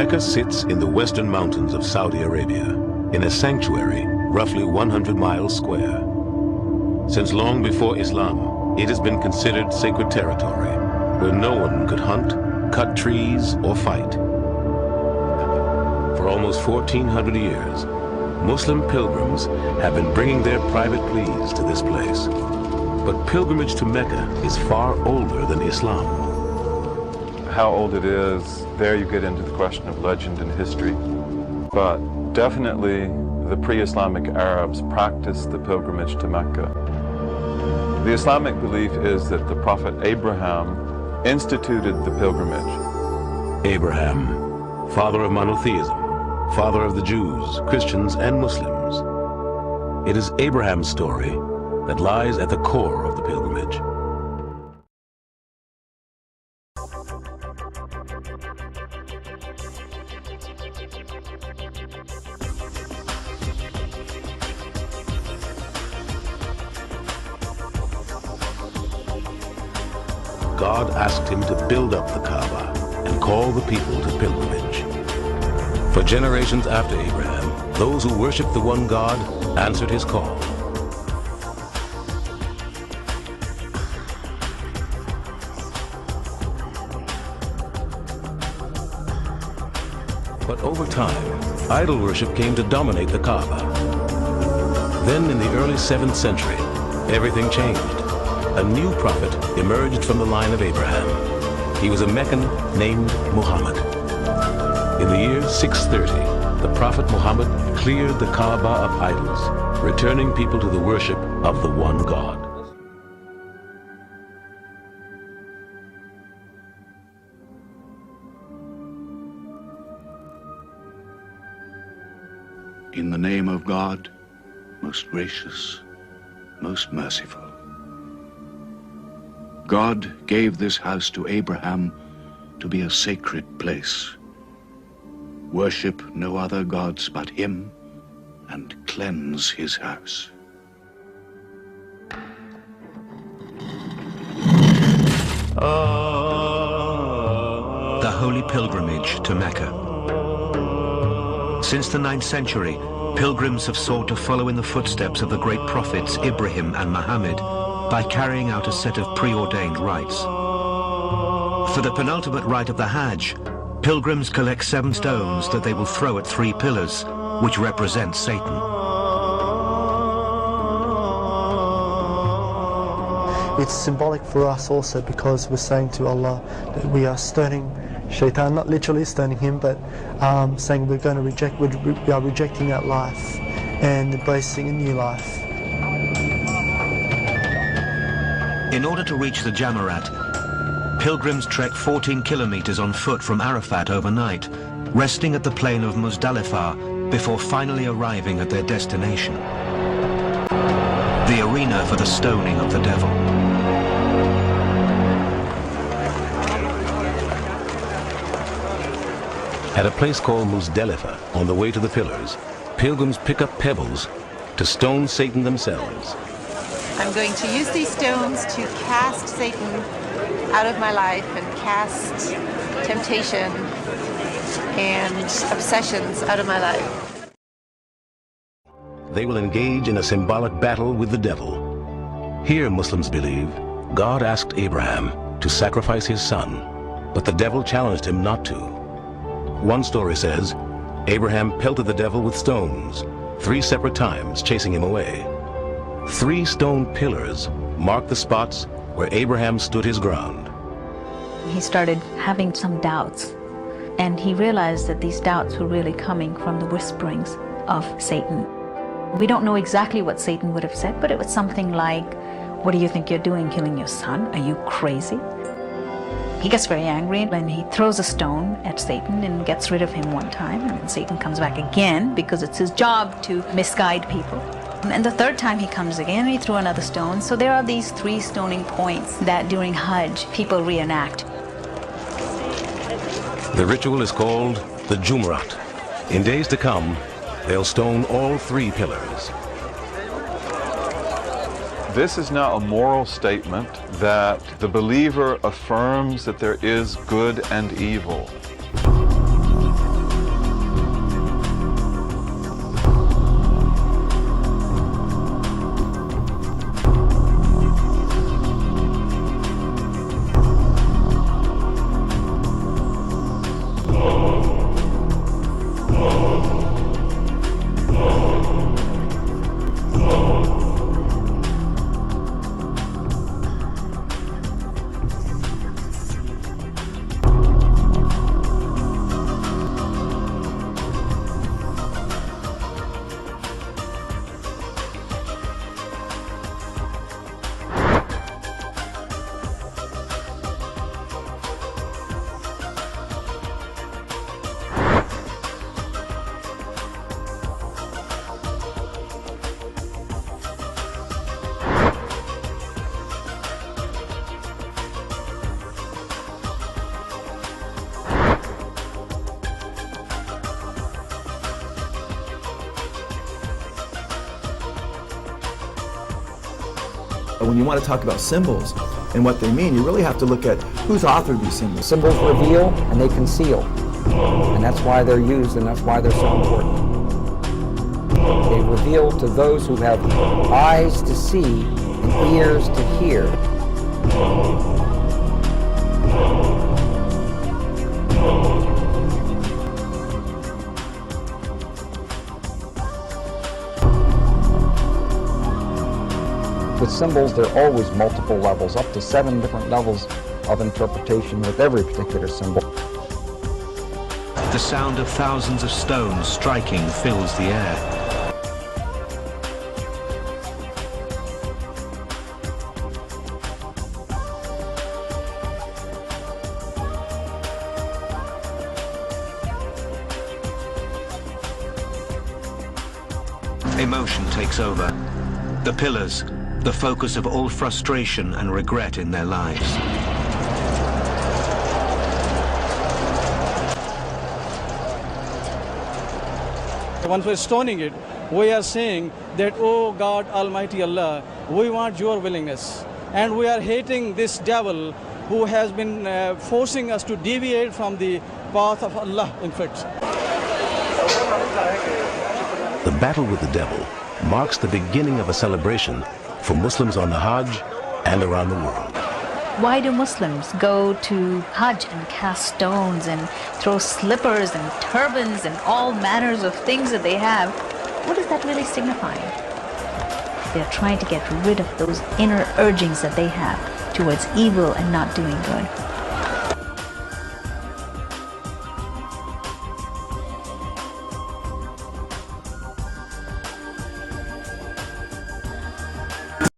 Mecca sits in the western mountains of Saudi Arabia, in a sanctuary roughly 100 miles square. Since long before Islam, it has been considered sacred territory, where no one could hunt, cut trees, or fight. For almost 1,400 years, Muslim pilgrims have been bringing their private pleas to this place. But pilgrimage to Mecca is far older than Islam. How old it is, there you get into the question of legend and history. But definitely the pre-Islamic Arabs practiced the pilgrimage to Mecca. The Islamic belief is that the Prophet Abraham instituted the pilgrimage. Abraham, father of monotheism, father of the Jews, Christians, and Muslims. It is Abraham's story that lies at the core of the pilgrimage. God asked him to build up the Kaaba and call the people to pilgrimage. For generations after Abraham, those who worshiped the one God answered his call. But over time, idol worship came to dominate the Kaaba. Then in the early 7th century, everything changed. A new prophet emerged from the line of Abraham. He was a Meccan named Muhammad. In the year 630, the prophet Muhammad cleared the Kaaba of idols, returning people to the worship of the one God. In the name of God, most gracious, most merciful. God gave this house to Abraham to be a sacred place. Worship no other gods but him, and cleanse his house. The Holy Pilgrimage to Mecca. Since the 9th century, pilgrims have sought to follow in the footsteps of the great prophets Ibrahim and Muhammad by carrying out a set of preordained rites. For the penultimate rite of the Hajj, pilgrims collect 7 stones that they will throw at 3 pillars, which represent Satan. It's symbolic for us also because we're saying to Allah that we are stoning Shaitan, not literally stoning him, but saying we are rejecting that life and embracing a new life. In order to reach the Jamarat, pilgrims trek 14 kilometers on foot from Arafat overnight, resting at the plain of Muzdalifah before finally arriving at their destination, the arena for the stoning of the devil. At a place called Muzdalifah, on the way to the pillars, pilgrims pick up pebbles to stone Satan themselves. I'm going to use these stones to cast Satan out of my life and cast temptation and obsessions out of my life. They will engage in a symbolic battle with the devil. Here, Muslims believe, God asked Abraham to sacrifice his son, but the devil challenged him not to. One story says, Abraham pelted the devil with stones 3 separate times, chasing him away. 3 stone pillars mark the spots where Abraham stood his ground. He started having some doubts, and he realized that these doubts were really coming from the whisperings of Satan. We don't know exactly what Satan would have said, but it was something like, "What do you think you're doing, killing your son? Are you crazy?" He gets very angry and he throws a stone at Satan and gets rid of him one time, and then Satan comes back again because it's his job to misguide people. And the 3rd time he comes again and he threw another stone. So there are these 3 stoning points that during Hajj people reenact. The ritual is called the Jamarat. In days to come, they'll stone all 3 pillars. This is now a moral statement that the believer affirms that there is good and evil. when you want to talk about symbols and what they mean, you really have to look at who's authored these symbols. Symbols reveal and they conceal. And that's why they're used and that's why they're so important. They reveal to those who have eyes to see and ears to hear. With symbols, there are always multiple levels, up to 7 different levels of interpretation with every particular symbol. The sound of thousands of stones striking fills the air. Emotion takes over. The pillars, the focus of all frustration and regret in their lives. Once we're stoning it, we are saying that, oh God, Almighty Allah, we want your willingness. And we are hating this devil who has been forcing us to deviate from the path of Allah, in fact. The battle with the devil marks the beginning of a celebration for Muslims on the Hajj and around the world. Why do Muslims go to Hajj and cast stones and throw slippers and turbans and all manners of things that they have? What is that really signifying? They're trying to get rid of those inner urgings that they have towards evil and not doing good.